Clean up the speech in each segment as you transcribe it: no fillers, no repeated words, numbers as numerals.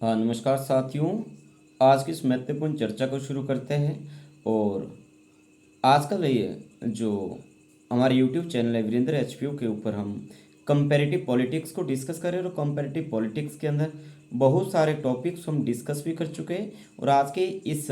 हाँ, नमस्कार साथियों। आज की इस महत्वपूर्ण चर्चा को शुरू करते हैं। और आजकल ये जो हमारे यूट्यूब चैनल है वीरेंद्र एचपीओ के ऊपर हम कंपैरेटिव पॉलिटिक्स को डिस्कस कर रहे हैं। और कंपैरेटिव पॉलिटिक्स के अंदर बहुत सारे टॉपिक्स हम डिस्कस भी कर चुके हैं। और आज के इस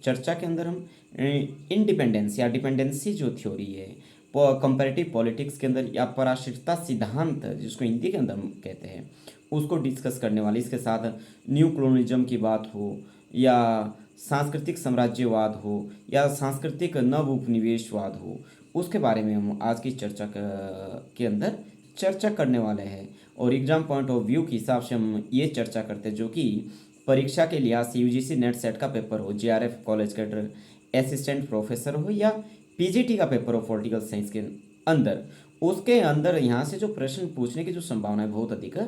चर्चा के अंदर हम इंडिपेंडेंस या डिपेंडेंसी जो थ्योरी है कंपैरेटिव पॉलिटिक्स के अंदर, या पराश्रितता सिद्धांत जिसको हिंदी के अंदर हम कहते हैं, उसको डिस्कस करने वाले। इसके साथ न्यू कॉलोनिज्म की बात हो, या सांस्कृतिक साम्राज्यवाद हो, या सांस्कृतिक नव उपनिवेशवाद हो, उसके बारे में हम आज की चर्चा के अंदर चर्चा करने वाले हैं। और एग्जाम पॉइंट ऑफ व्यू के हिसाब से हम ये चर्चा करते हैं, जो कि परीक्षा के लिहाज से यूजीसी नेट सेट का पेपर हो, JRF college cadre assistant professor हो, या पीजीटी का पेपर हो पॉलिटिकल साइंस के अंदर, उसके अंदर यहाँ से जो प्रश्न पूछने की जो संभावना है बहुत अधिक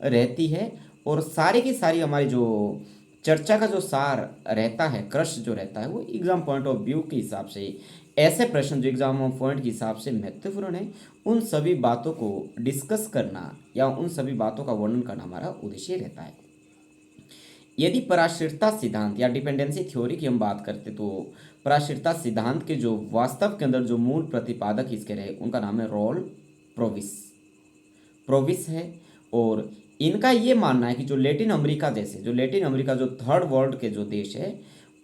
रहती है। और सारी की सारी हमारी जो चर्चा का जो सार रहता है, क्रश जो रहता है, वो एग्जाम पॉइंट ऑफ व्यू के हिसाब से ऐसे प्रश्न जो एग्जाम पॉइंट के हिसाब से महत्वपूर्ण है, उन सभी बातों को डिस्कस करना या उन सभी बातों का वर्णन करना हमारा उद्देश्य रहता है। यदि पराश्रितता सिद्धांत या डिपेंडेंसी थ्योरी की हम बात करते, तो पराश्रितता सिद्धांत के जो वास्तव के अंदर जो मूल प्रतिपादक इसके रहे, उनका नाम है रॉल प्रोविस प्रोविस है। और इनका ये मानना है कि जो लैटिन अमेरिका जैसे, जो लैटिन अमेरिका जो थर्ड वर्ल्ड के जो देश है,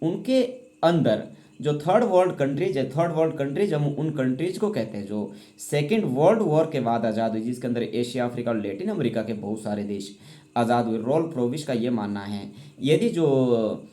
उनके अंदर जो थर्ड वर्ल्ड कंट्रीज है, थर्ड वर्ल्ड कंट्रीज हम उन कंट्रीज को कहते हैं जो सेकेंड वर्ल्ड वॉर के बाद आज़ाद हुई, जिसके अंदर एशिया, अफ्रीका और लैटिन अमेरिका के बहुत सारे देश आज़ाद हुए। रॉल प्रोविश का ये मानना है, यदि जो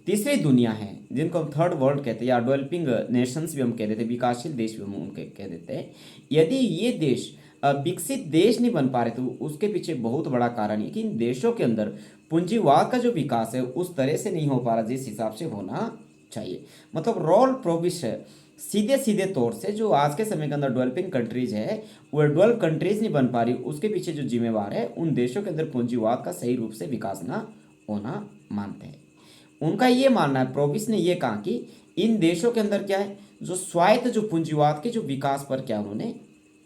तीसरी दुनिया है, जिनको हम थर्ड वर्ल्ड कहते हैं, या डेवलपिंग नेशंस भी हम कह देते हैं, विकासशील देश भी हम उनके कह देते हैं, यदि ये देश विकसित देश नहीं बन पा रहे, तो उसके पीछे बहुत बड़ा कारण है कि इन देशों के अंदर पूंजीवाद का जो विकास है उस तरह से नहीं हो पा रहा जिस हिसाब से होना चाहिए। मतलब रॉल प्रोविश है सीधे सीधे तौर से जो आज के समय के अंदर डेवलपिंग कंट्रीज है, वो डेवलप कंट्रीज नहीं बन पा रही, उसके पीछे जो जिम्मेवार है उन देशों के अंदर पूंजीवाद का सही रूप से विकास ना होना मानते हैं। उनका ये मानना है, प्रोविस ने ये कहा कि इन देशों के अंदर क्या है, जो स्वायत्त जो पूंजीवाद के जो विकास पर क्या उन्होंने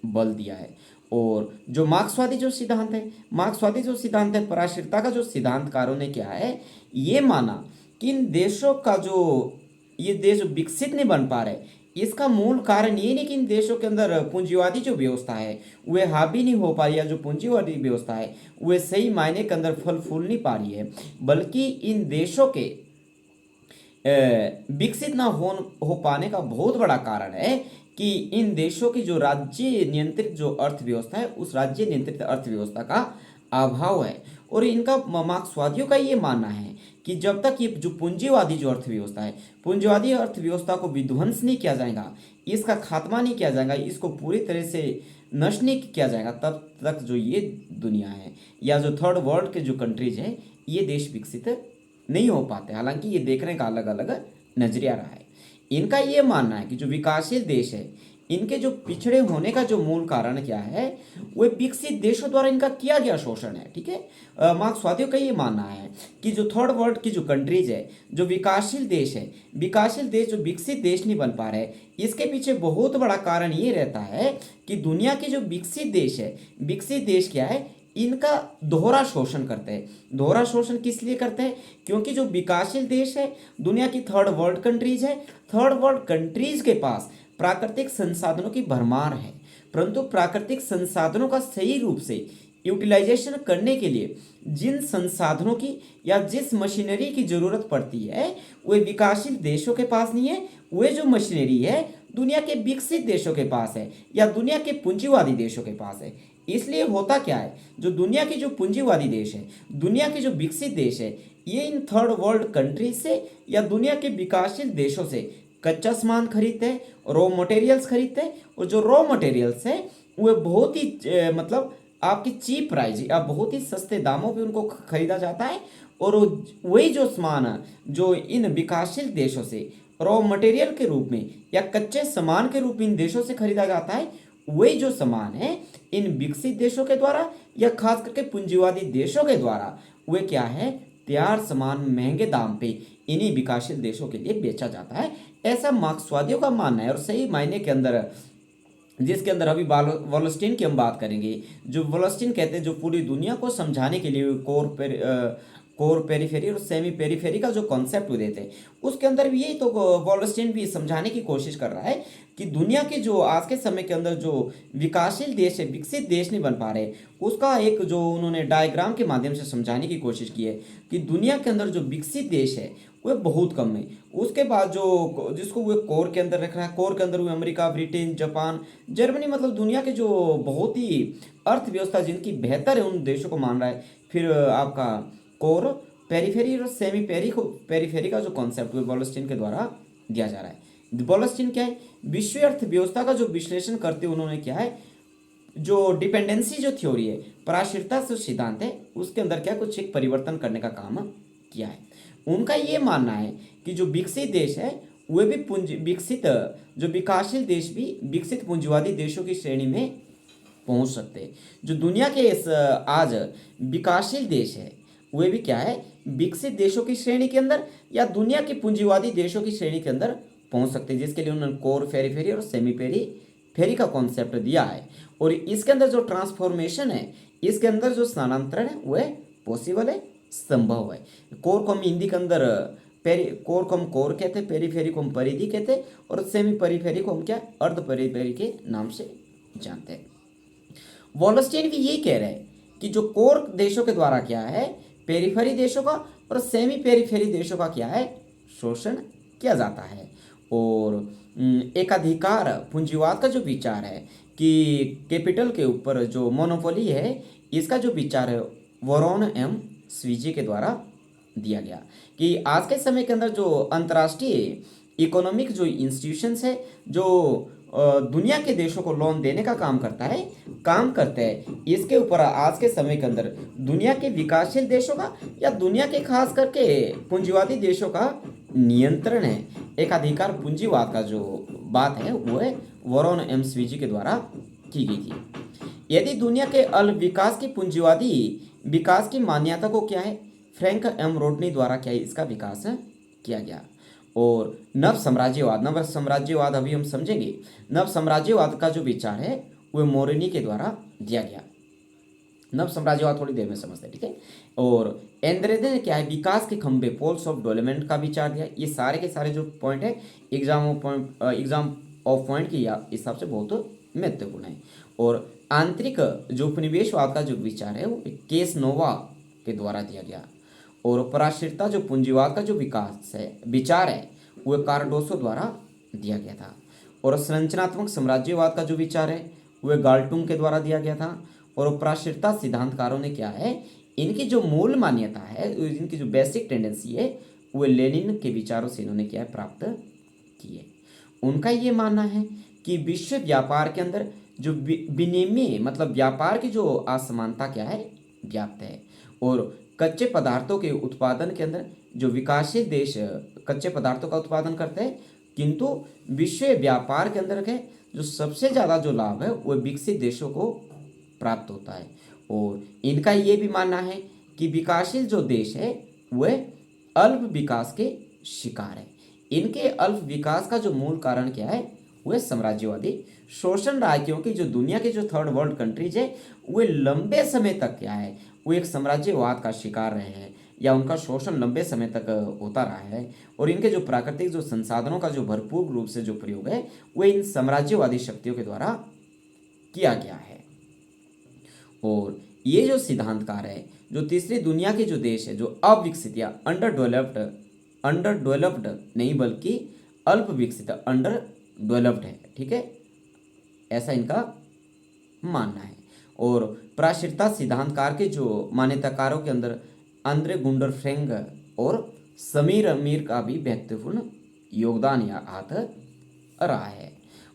बल दिया है। और जो मार्क्सवादी जो सिद्धांत है, मार्क्सवादी जो सिद्धांत है, पराश्रितता का जो सिद्धांतकारों ने क्या है, ये माना कि इन देशों का जो ये देश विकसित नहीं बन पा रहे, इसका मूल कारण ये नहीं कि इन देशों के अंदर पूंजीवादी जो व्यवस्था है वह हावी नहीं हो पा रही, या जो पूंजीवादी व्यवस्था है वह सही मायने के अंदर फल फूल नहीं पा रही है, बल्कि इन देशों के विकसित ना हो पाने का बहुत बड़ा कारण है कि इन देशों की जो राज्य नियंत्रित जो अर्थव्यवस्था है, उस राज्य नियंत्रित अर्थव्यवस्था का अभाव है। और इनका मार्क्सवादियों का ये मानना है कि जब तक ये जो पूंजीवादी जो अर्थव्यवस्था है, पूंजीवादी अर्थव्यवस्था को विध्वंस नहीं किया जाएगा, इसका खात्मा नहीं किया जाएगा, इसको पूरी तरह से नष्ट नहीं किया जाएगा, तब तक जो ये दुनिया है या जो थर्ड वर्ल्ड के जो कंट्रीज है, ये देश विकसित नहीं हो पाते। हालांकि ये देखने का अलग अलग नजरिया रहा है। इनका ये मानना है कि जो विकासशील देश है, इनके जो पिछड़े होने का जो मूल कारण क्या है, वो विकसित देशों द्वारा इनका किया गया शोषण है। ठीक है, मार्क्सवादियों का ये मानना है कि जो थर्ड वर्ल्ड की जो कंट्रीज है, जो विकासशील देश है, विकासशील देश जो विकसित देश नहीं बन पा रहे, इसके पीछे बहुत बड़ा कारण ये रहता है कि दुनिया के जो विकसित देश है, विकसित देश क्या है, इनका दोहरा शोषण करते हैं। दोहरा शोषण किस लिए करते हैं? क्योंकि जो विकासशील देश है, दुनिया की थर्ड वर्ल्ड कंट्रीज है, थर्ड वर्ल्ड कंट्रीज के पास प्राकृतिक संसाधनों की भरमार है, परंतु प्राकृतिक संसाधनों का सही रूप से यूटिलाइजेशन करने के लिए जिन संसाधनों की या जिस मशीनरी की जरूरत पड़ती है, वे विकासशील देशों के पास नहीं है। वे जो मशीनरी है दुनिया के विकसित देशों के पास है, या दुनिया के पूंजीवादी देशों के पास है। इसलिए होता क्या है, जो दुनिया की जो पूंजीवादी देश है, दुनिया के जो विकसित देश है, ये इन थर्ड वर्ल्ड कंट्रीज से या दुनिया के विकासशील देशों से कच्चा सामान खरीदते हैं, रॉ मटेरियल्स खरीदते हैं, और जो रॉ मटेरियल्स है वो बहुत ही मतलब आपकी चीप प्राइस या बहुत ही सस्ते दामों पे उनको खरीदा जाता है। और वही जो सामान है जो इन विकासशील देशों से रॉ मटेरियल के रूप में या कच्चे सामान के रूप में इन देशों से खरीदा जाता है, वही जो सामान है इन विकसित देशों के द्वारा या खास करके पूंजीवादी देशों के द्वारा वे क्या है, तैयार सामान महंगे दाम पे इन्हीं विकासशील देशों के लिए बेचा जाता है। ऐसा मार्क्सवादियों का मानना है। और सही मायने के अंदर जिसके अंदर अभी वॉलस्टीन की हम बात करेंगे, जो वॉलस्टीन कहते हैं, जो पूरी दुनिया को समझाने के लिए कोर पेरिफेरी और सेमी पेरिफेरी का जो कॉन्सेप्ट वो देते हैं, उसके अंदर भी यही तो वॉलस्टीन भी समझाने की कोशिश कर रहा है कि दुनिया के जो आज के समय के अंदर जो विकासशील देश है, विकसित देश नहीं बन पा रहे, उसका एक जो उन्होंने डायग्राम के माध्यम से समझाने की कोशिश की है कि दुनिया के अंदर जो विकसित देश है वह बहुत कम है। उसके बाद जो जिसको वो कोर के अंदर रख रहा है, कोर के अंदर वो अमेरिका, ब्रिटेन, जापान, जर्मनी, मतलब दुनिया के जो बहुत ही अर्थव्यवस्था जिनकी बेहतर है उन देशों को मान रहा है। फिर आपका कोर, पेरिफेरी और सेमी पेरिफेरी का जो कॉन्सेप्ट है वॉलस्टीन के द्वारा दिया जा रहा है। वॉलस्टीन क्या है, विश्व अर्थव्यवस्था का जो विश्लेषण करते हुए उन्होंने क्या है, जो डिपेंडेंसी जो थ्योरी है, पराश्रितता जो सिद्धांत है, उसके अंदर क्या कुछ एक परिवर्तन करने का काम किया है। उनका ये मानना है कि जो विकसित देश है वे भी पूंजी विकसित, जो विकासशील देश भी विकसित पूंजीवादी देशों की श्रेणी में पहुंच सकते हैं। जो दुनिया के इस आज विकासशील देश है वे भी क्या है, विकसित देशों की श्रेणी के अंदर या दुनिया के पूंजीवादी देशों की श्रेणी के अंदर पहुंच सकते हैं, जिसके लिए उन्होंने कोर पेरिफेरी और सेमी पेरिफेरी का कॉन्सेप्ट दिया है। और इसके अंदर जो ट्रांसफॉर्मेशन है, इसके अंदर जो स्थानांतरण है वह पॉसिबल है, संभव है। कोर को हम हिंदी के अंदर कोर को हम कोर कहते हैं, पेरीफेरी को हम परिधि कहते हैं, और सेमी पेरीफेरी को हम क्या अर्ध पेरीफेरी के नाम से जानते हैं। वॉलस्टीन भी यही कह रहे हैं कि जो कोर देशों के द्वारा क्या है, पेरीफेरी देशों का और सेमी पेरीफेरी देशों का क्या है, शोषण किया जाता है। और एकाधिकार पूंजीवाद का जो विचार है कि कैपिटल के ऊपर जो मोनोपोली है, इसका जो विचार है वॉरेन एम स्विजी के द्वारा दिया गया कि आज के समय के अंदर जो अंतर्राष्ट्रीय इकोनॉमिक जो इंस्टीट्यूशंस है, जो दुनिया के देशों को लोन देने का काम करते हैं, इसके ऊपर आज के समय के अंदर दुनिया के विकासशील देशों का या दुनिया के खास करके पूंजीवादी देशों का नियंत्रण है। एकाधिकार पूंजीवाद का जो बात है वो है वॉरेन एम स्विजी के द्वारा की गई थी। यदि दुनिया के अल्प विकास की पूंजीवादी विकास की मान्यता को क्या है, फ्रैंक एम रोडनी द्वारा क्या है, इसका विकास किया गया। और नव साम्राज्यवाद अभी हम समझेंगे। नव साम्राज्यवाद का जो विचार है वह मोरिनी के द्वारा दिया गया। नव साम्राज्यवाद थोड़ी देर में समझते हैं, ठीक है। और एंद्रेदे ने क्या है, विकास के खंभे, पोल्स ऑफ डेवलपमेंट का विचार दिया। ये सारे के सारे जो पॉइंट है एग्जाम ऑफ पॉइंट के हिसाब से बहुत महत्वपूर्ण है। और आंतरिक जो उपनिवेशवाद का जो विचार है वो केस नोवा के द्वारा दिया गया। और पराश्रितता जो पूंजीवाद का जो विचार है वह कार्डोसो द्वारा दिया गया था। और संरचनात्मक साम्राज्यवाद का जो विचार है वह गाल्टुंग के द्वारा दिया गया था। और पराश्रितता सिद्धांतकारों ने क्या है, इनकी जो मूल मान्यता है, इनकी जो बेसिक टेंडेंसी है, वह लेनिन के विचारों से इन्होंने क्या है प्राप्त की है। उनका ये मानना है कि विश्व व्यापार के अंदर जो विनिमय मतलब व्यापार की जो असमानता क्या है, व्याप्त है। और कच्चे पदार्थों के उत्पादन के अंदर जो विकासशील देश कच्चे पदार्थों का उत्पादन करते हैं, किंतु विश्व व्यापार के अंदर के जो सबसे ज़्यादा जो लाभ है वह विकसित देशों को प्राप्त होता है। और इनका ये भी मानना है कि विकासशील जो देश है वह अल्प विकास के शिकार है। इनके अल्प विकास का जो मूल कारण क्या है, वह साम्राज्यवादी शोषण रहा है, क्योंकि जो दुनिया के जो थर्ड वर्ल्ड कंट्रीज है वे लंबे समय तक क्या है, वो एक साम्राज्यवाद का शिकार रहे हैं या उनका शोषण लंबे समय तक होता रहा है। और इनके जो प्राकृतिक जो संसाधनों का जो भरपूर रूप से जो प्रयोग है वह इन साम्राज्यवादी शक्तियों के द्वारा किया गया है। और ये जो सिद्धांतकार है, जो तीसरी दुनिया के जो देश है जो अविकसित या अंडर डेवलप्ड नहीं बल्कि अल्प विकसित अंडर डेवलप्ड है, ठीक है, ऐसा इनका मानना है। और पराश्रितता सिद्धांतकार के जो मान्यताकारों के अंदर आंद्रे गुंडर फ्रेंग और समीर अमीर का भी महत्वपूर्ण योगदान या हाथ रहा है।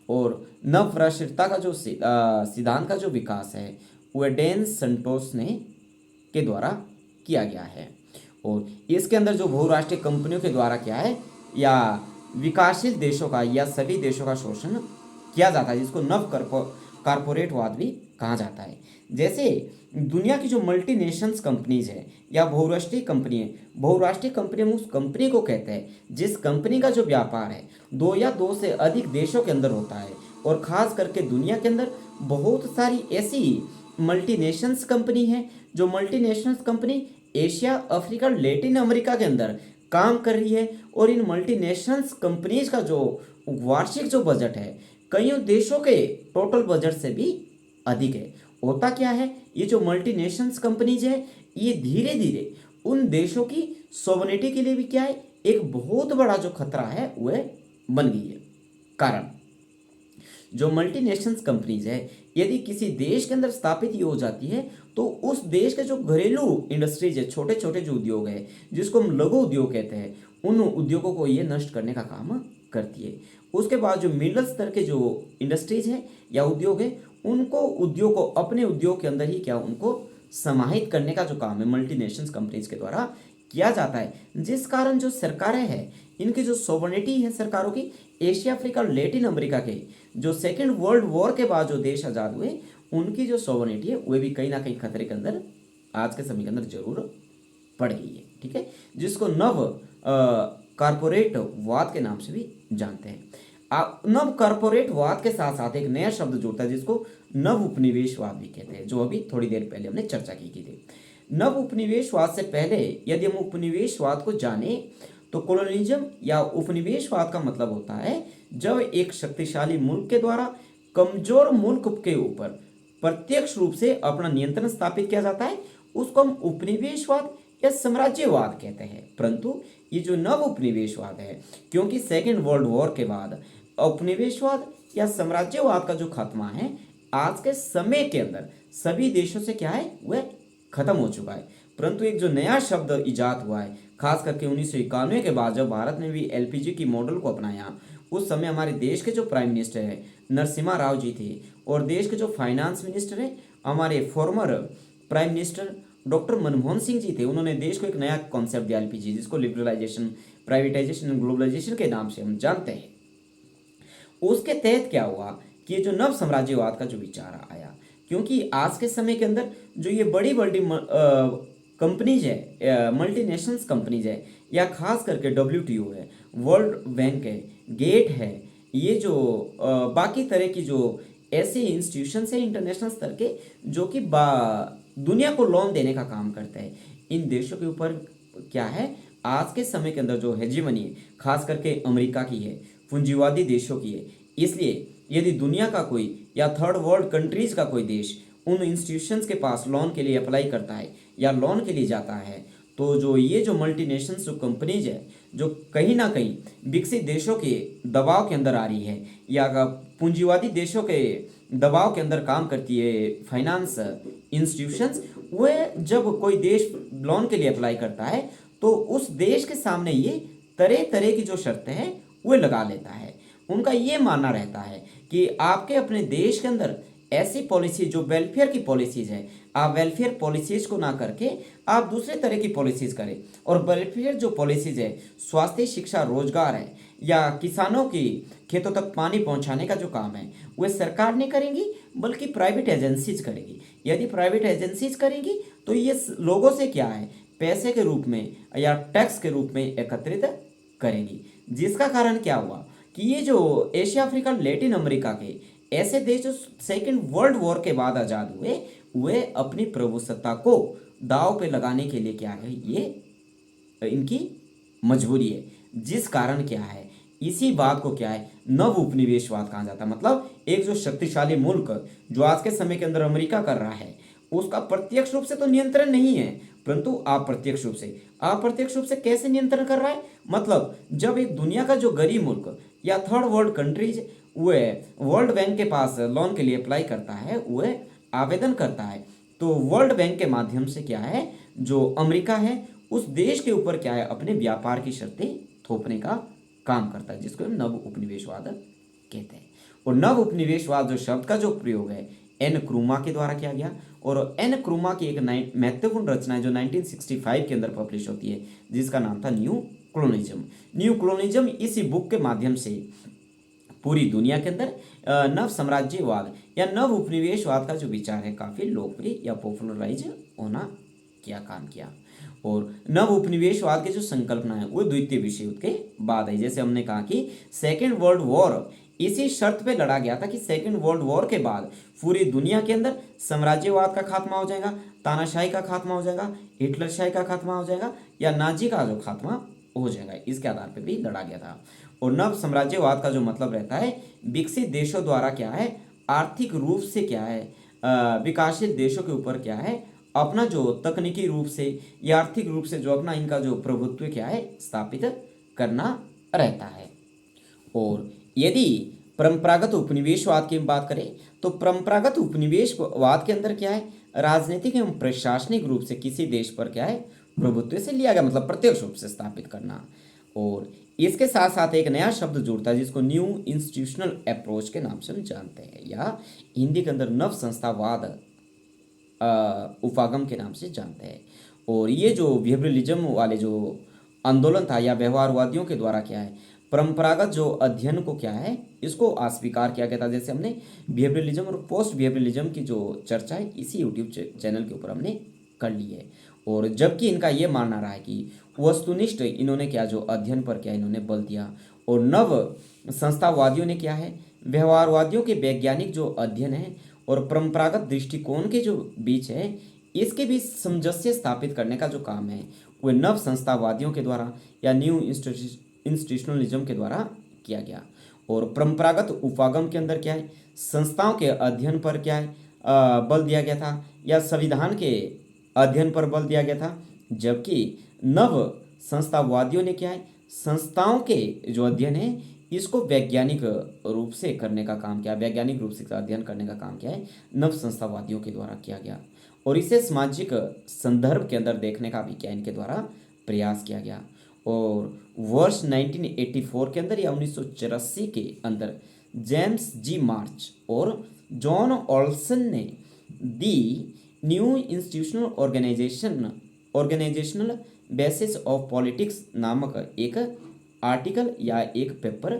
और नव पराश्रितता का जो सिद्धांत का जो विकास है वह डेन संटोस ने के द्वारा किया गया है। और इसके अंदर जो बहुराष्ट्रीय कंपनियों के द्वारा क्या है या विकासशील देशों का या सभी देशों का शोषण किया जाता है, जिसको नव कारपोरेटवाद भी कहा जाता है। जैसे दुनिया की जो मल्टीनेशंस कंपनीज है या बहुराष्ट्रीय कंपनी है, बहुराष्ट्रीय कंपनी में उस कंपनी को कहते हैं जिस कंपनी का जो व्यापार है दो या दो से अधिक देशों के अंदर होता है। और ख़ास करके दुनिया के अंदर बहुत सारी ऐसी मल्टीनेशंस कंपनी है जो multinational company Asia, Africa, Latin America के अंदर काम कर रही है, और इन मल्टीनेशनल्स कंपनीज का जो वार्षिक जो बजट है कईयों देशों के टोटल बजट से भी अधिक है। होता क्या है, ये जो मल्टीनेशनल्स कंपनीज है ये धीरे धीरे उन देशों की सॉवरेनिटी के लिए भी क्या है, एक बहुत बड़ा जो खतरा है वह बन गई है। कारण, जो मल्टीनेशनल कंपनीज है यदि किसी देश के अंदर स्थापित ही हो जाती है तो उस देश के जो घरेलू इंडस्ट्रीज है, छोटे छोटे जो उद्योग है जिसको हम लघु उद्योग कहते हैं, उन उद्योगों को ये नष्ट करने का काम करती है। उसके बाद जो मिडिल स्तर के जो इंडस्ट्रीज है या उद्योग है, उनको उद्योग को अपने उद्योग के अंदर ही क्या उनको समाहित करने का जो काम है मल्टीनेशनल कंपनीज के द्वारा किया जाता है। जिस कारण जो सरकारें हैं इनकी जो सोवरेनिटी है सरकारों की, एशिया, अफ्रीका, लैटिन अमेरिका के जो सेकेंड वर्ल्ड वॉर के बाद जो देश आज़ाद हुए उनकी जो सोवरेनिटी है वह भी कहीं ना कहीं खतरे के अंदर आज के समय के अंदर जरूर पड़ गई है। ठीक है, जिसको नव कारपोरेट वाद के नाम से भी जानते हैं। नव कारपोरेट वाद के साथ साथ एक नया शब्द जुड़ता है जिसको नव उपनिवेशवाद भी कहते हैं, जो अभी थोड़ी देर पहले हमने चर्चा की थी। नव उपनिवेशवाद से पहले यदि हम उपनिवेशवाद को जाने तो कोलोनिज्म या उपनिवेशवाद का मतलब होता है जब एक शक्तिशाली मुल्क के द्वारा कमजोर मुल्क के ऊपर प्रत्यक्ष रूप से अपना नियंत्रण स्थापित किया जाता है, उसको हम उपनिवेशवाद या साम्राज्यवाद कहते हैं। परंतु ये जो नव उपनिवेशवाद है, क्योंकि सेकेंड वर्ल्ड वॉर के बाद उपनिवेशवाद या साम्राज्यवाद का जो खात्मा है आज के समय के अंदर सभी देशों से क्या है वह खत्म हो चुका है। परंतु एक जो नया शब्द इजाद हुआ है खास करके 1991 के बाद जब भारत ने भी एलपीजी की मॉडल को अपनाया, उस समय हमारे देश के जो प्राइम मिनिस्टर है नरसिम्हा राव जी थे, और देश के जो फाइनेंस मिनिस्टर है हमारे former prime minister doctor Manmohan Singh ji थे। उन्होंने देश को एक नया कॉन्सेप्ट दिया एलपीजी, जिसको लिबरलाइजेशन, प्राइवेटाइजेशन एंड ग्लोबलाइजेशन के नाम से हम जानते हैं। उसके तहत क्या हुआ कि ये जो नव साम्राज्यवाद का जो विचार आया, क्योंकि आज के समय के अंदर जो ये बड़ी बड़ी कंपनीज है, मल्टीनेशनल्स कंपनीज है, या खास करके WTO है, वर्ल्ड बैंक है, गेट है, ये जो बाकी तरह की जो ऐसे इंस्टीट्यूशंस है इंटरनेशनल स्तर के जो कि दुनिया को लोन देने का काम करते हैं, इन देशों के ऊपर क्या है आज के समय के अंदर जो हेजीमनी है खास करके अमेरिका की है, पूंजीवादी देशों की है। इसलिए यदि दुनिया का कोई या थर्ड वर्ल्ड कंट्रीज का कोई देश उन इंस्टीट्यूशंस के पास लोन के लिए अप्लाई करता है या लोन के लिए जाता है, तो जो ये जो मल्टीनेशनल्स जो कंपनीज है जो कहीं ना कहीं विकसित देशों के दबाव के अंदर आ रही है या पूंजीवादी देशों के दबाव के अंदर काम करती है फाइनेंस इंस्टीट्यूशंस, वह जब कोई देश लोन के लिए अप्लाई करता है तो उस देश के सामने ये तरह तरह की जो शर्तें हैं वह लगा लेता है। उनका ये मानना रहता है कि आपके अपने देश के अंदर ऐसी पॉलिसी जो वेलफेयर की पॉलिसीज है, आप वेलफेयर पॉलिसीज को ना करके आप दूसरे तरह की पॉलिसीज करें, और वेलफेयर जो पॉलिसीज है स्वास्थ्य, शिक्षा, रोजगार है या किसानों की खेतों तक पानी पहुंचाने का जो काम है वह सरकार नहीं करेंगी बल्कि प्राइवेट एजेंसीज करेगी। यदि प्राइवेट एजेंसीज करेंगी तो ये लोगों से क्या है पैसे के रूप में या टैक्स के रूप में एकत्रित करेंगी, जिसका कारण क्या हुआ कि ये जो एशिया, अफ्रीका, लैटिन अमेरिका के ऐसे देश जो सेकेंड वर्ल्ड वॉर के बाद आज़ाद हुए, वे अपनी प्रभुसत्ता को दांव पे लगाने के लिए क्या है ये इनकी मजबूरी है। जिस कारण क्या है इसी बात को क्या है नव उपनिवेशवाद कहा जाता है। मतलब एक जो शक्तिशाली मुल्क जो आज के समय के अंदर अमेरिका कर रहा है उसका प्रत्यक्ष रूप से तो नियंत्रण नहीं है, परंतु अप्रत्यक्ष रूप से कैसे नियंत्रण कर रहा है। मतलब जब एक दुनिया का जो गरीब मुल्क या थर्ड वर्ल्ड कंट्रीज वह वर्ल्ड बैंक के पास लोन के लिए अप्लाई करता है, वह आवेदन करता है, तो वर्ल्ड बैंक के माध्यम से क्या है जो अमेरिका है उस देश के ऊपर क्या है अपने व्यापार की शर्तें थोपने का काम करता है, जिसको हम नव उपनिवेशवाद कहते हैं। और नव उपनिवेशवाद जो शब्द का जो प्रयोग है एन क्रूमा के द्वारा किया गया, और एन क्रूमा की एक महत्वपूर्ण रचना है जो 1965 के अंदर पब्लिश होती है जिसका नाम था न्यू क्लोनिज्म। इसी बुक के माध्यम से पूरी दुनिया के अंदर नव साम्राज्यवाद या नव उपनिवेशवाद का जो विचार है काफ़ी लोकप्रिय या पॉपुलराइज होना काम किया। और नव उपनिवेशवाद की जो संकल्पना है वो द्वितीय विश्व युद्ध के बाद है। जैसे हमने कहा कि सेकेंड वर्ल्ड वॉर इसी शर्त पे लड़ा गया था कि सेकेंड वर्ल्ड वॉर के बाद पूरी दुनिया के अंदर साम्राज्यवाद का खात्मा हो जाएगा, तानाशाही का खात्मा हो जाएगा, हिटलरशाही का खात्मा हो जाएगा, या नाजी का जो खात्मा हो जाएगा, इसके आधार पर भी लड़ा गया था। और नव साम्राज्यवाद का जो मतलब रहता है, विकसित देशों द्वारा क्या है, आर्थिक रूप से क्या है, विकासशील देशों के ऊपर क्या है, अपना जो तकनीकी रूप से या आर्थिक रूप से जो अपना इनका जो प्रभुत्व क्या है, स्थापित करना रहता है। और यदि परंपरागत उपनिवेशवाद की हम बात करें, तो परंपरागत उपनिवेशवाद के अंदर क्या है, राजनीतिक एवं प्रशासनिक रूप से किसी देश पर क्या है, प्रभुत्व से लिया गया, मतलब प्रत्यक्ष रूप से स्थापित करना। और इसके साथ साथ एक नया शब्द जुड़ता है जिसको न्यू इंस्टीट्यूशनल अप्रोच के नाम से हम जानते हैं, या हिंदी के अंदर नव संस्थावाद उपागम के नाम से जानते हैं। और ये जो बिहेवियरलिज्म वाले जो आंदोलन था, या व्यवहारवादियों के द्वारा क्या है, परंपरागत जो अध्ययन को क्या है, इसको अस्वीकार किया गया था। जैसे हमने बिहेवियरलिज्म और पोस्ट बिहेवियरलिज्म की जो चर्चा है इसी यूट्यूब चैनल के ऊपर हमने कर ली है। और जबकि इनका ये मानना रहा है कि वस्तुनिष्ठ इन्होंने क्या, जो अध्ययन पर क्या इन्होंने बल दिया, और नव संस्थावादियों ने क्या है, व्यवहारवादियों के वैज्ञानिक जो अध्ययन है और परंपरागत दृष्टिकोण के जो बीच है, इसके बीच सामंजस्य स्थापित करने का जो काम है, वह नव संस्थावादियों के द्वारा या न्यू इंस्टीट्यूशनलिज्म के द्वारा किया गया। और परंपरागत उपागम के अंदर क्या है, संस्थाओं के अध्ययन पर क्या है, बल दिया गया था, या संविधान के अध्ययन पर बल दिया गया था। जबकि नव संस्थावादियों ने क्या है, संस्थाओं के जो अध्ययन है इसको वैज्ञानिक रूप से करने का काम किया, वैज्ञानिक रूप से अध्ययन करने का काम क्या है, नव संस्थावादियों के द्वारा किया गया। और इसे सामाजिक संदर्भ के अंदर देखने का भी क्या इनके द्वारा प्रयास किया गया। और वर्ष 1984 के अंदर या 1984 के अंदर जेम्स जी मार्च और जॉन ऑल्सन ने the new institutional organisational basis of politics नामक एक आर्टिकल या एक पेपर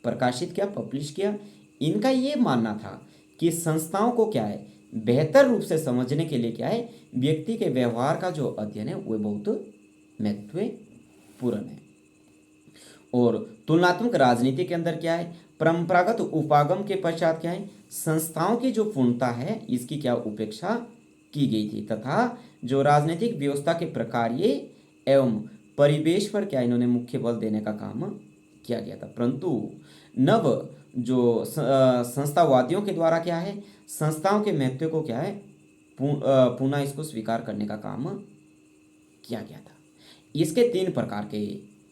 प्रकाशित किया, पब्लिश किया। इनका ये मानना था कि संस्थाओं को क्या है, बेहतर रूप से समझने के लिए क्या है, व्यक्ति के व्यवहार का जो अध्ययन है वह बहुत महत्वपूर्ण है। और तुलनात्मक राजनीति के अंदर क्या है, परंपरागत उपागम के पश्चात क्या है, संस्थाओं की जो पूर्णता है इसकी क्या उपेक्षा की गई थी, तथा जो राजनीतिक व्यवस्था के प्रकार्य एवं परिवेश पर क्या इन्होंने मुख्य बल देने का काम किया गया था। परंतु नव जो संस्थावादियों के द्वारा क्या है, संस्थाओं के महत्व को क्या है, पुनः इसको स्वीकार करने का काम किया गया था। इसके तीन प्रकार के,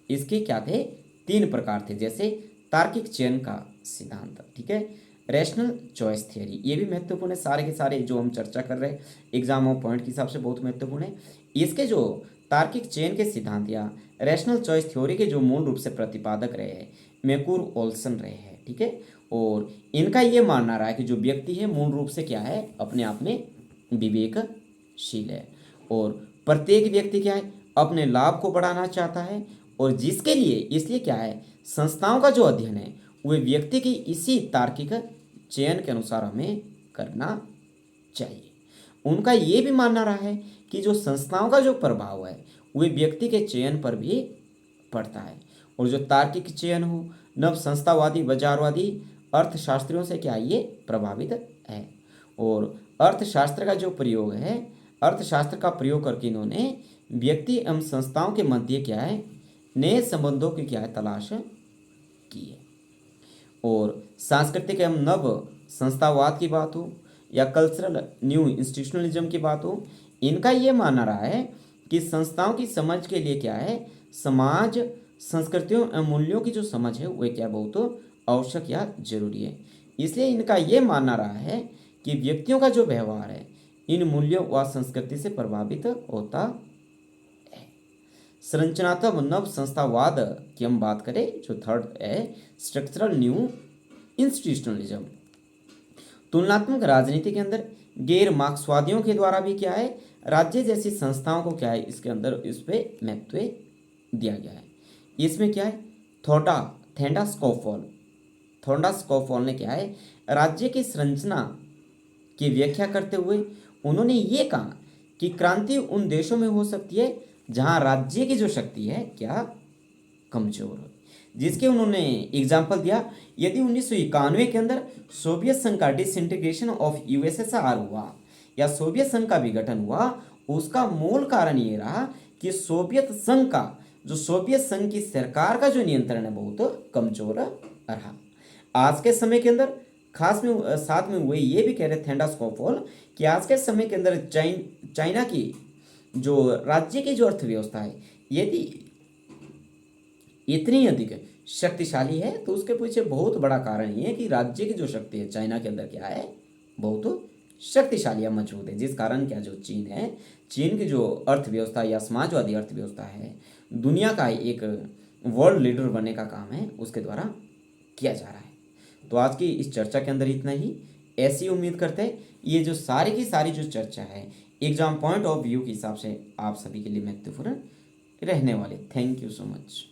इसके क्या थे, तीन प्रकार थे। जैसे तार्किक चयन का सिद्धांत, ठीक है, रैशनल चॉइस थियरी, ये भी महत्वपूर्ण है। सारे के सारे जो हम चर्चा कर रहे हैं एग्जाम और पॉइंट के हिसाब से बहुत महत्वपूर्ण है। इसके जो तार्किक चयन के सिद्धांत या रैशनल चॉइस थ्योरी के जो मूल रूप से प्रतिपादक रहे हैं मैकूर ओल्सन रहे हैं, ठीक है। और इनका ये मानना रहा है कि जो व्यक्ति है मूल रूप से क्या है, अपने आप में विवेकशील है, और प्रत्येक व्यक्ति क्या है, अपने लाभ को बढ़ाना चाहता है, और जिसके लिए इसलिए क्या है, संस्थाओं का जो अध्ययन है वह व्यक्ति की इसी तार्किक चयन के अनुसार हमें करना चाहिए। उनका ये भी मानना रहा है कि जो संस्थाओं का जो प्रभाव है वह व्यक्ति के चयन पर भी पड़ता है, और जो तार्किक चयन हो नव संस्थावादी बाजारवादी अर्थशास्त्रियों से क्या ये प्रभावित है। और अर्थशास्त्र का जो प्रयोग है, अर्थशास्त्र का प्रयोग करके इन्होंने व्यक्ति एवं संस्थाओं के मध्य क्या है, नए संबंधों की क्या है, तलाश की है। और सांस्कृतिक एवं नव संस्थावाद की बात हो या कल्चरल न्यू इंस्टीट्यूशनलिज्म की बात हो, इनका ये मानना रहा है कि संस्थाओं की समझ के लिए क्या है, समाज संस्कृतियों एवं मूल्यों की जो समझ है वह क्या बहुत आवश्यक या जरूरी है। इसलिए इनका ये मानना रहा है कि व्यक्तियों का जो व्यवहार है इन मूल्यों व संस्कृति से प्रभावित होता है। संरचनात्मक नव संस्थावाद की हम बात करें, जो थर्ड है स्ट्रक्चरल न्यू इंस्टीट्यूशनलिज्म। तुलनात्मक राजनीति के अंदर गैर मार्क्सवादियों के द्वारा भी क्या है, राज्य जैसी संस्थाओं को क्या है, इसके अंदर इस पे महत्व दिया गया है। इसमें क्या है, थोंडा स्कोफोल ने क्या है, राज्य की संरचना की व्याख्या करते हुए उन्होंने ये कहा कि क्रांति उन देशों में हो सकती है जहां राज्य की जो शक्ति है क्या कमजोर हो, जिसके उन्होंने एग्जाम्पल दिया। यदि 1991 के अंदर सोवियत संघ का डिसइंटीग्रेशन ऑफ यूएसएसआर हुआ, या सोवियत संघ का विघटन हुआ, उसका मूल कारण ये रहा कि सोवियत संघ का जो सोवियत संघ की सरकार का जो नियंत्रण है बहुत कमजोर रहा। आज के समय के अंदर खास में साथ में वे ये भी कह रहे थेंडा स्कोपोल कि आज के समय के अंदर चाइना की जो राज्य की जो अर्थव्यवस्था है यदि इतनी अधिक शक्तिशाली है तो उसके पीछे बहुत बड़ा कारण ये है कि राज्य की जो शक्ति है चाइना के अंदर क्या है, बहुत शक्तिशाली या मजबूत है। जिस कारण क्या जो चीन है, चीन की जो अर्थव्यवस्था या समाजवादी अर्थव्यवस्था है, दुनिया का एक वर्ल्ड लीडर बनने का काम है उसके द्वारा किया जा रहा है। तो आज की इस चर्चा के अंदर इतना ही। ऐसी उम्मीद करते हैं ये जो सारी की सारी जो चर्चा है एग्जाम पॉइंट ऑफ व्यू के हिसाब से आप सभी के लिए महत्वपूर्ण रहने वाले। Thank you so much.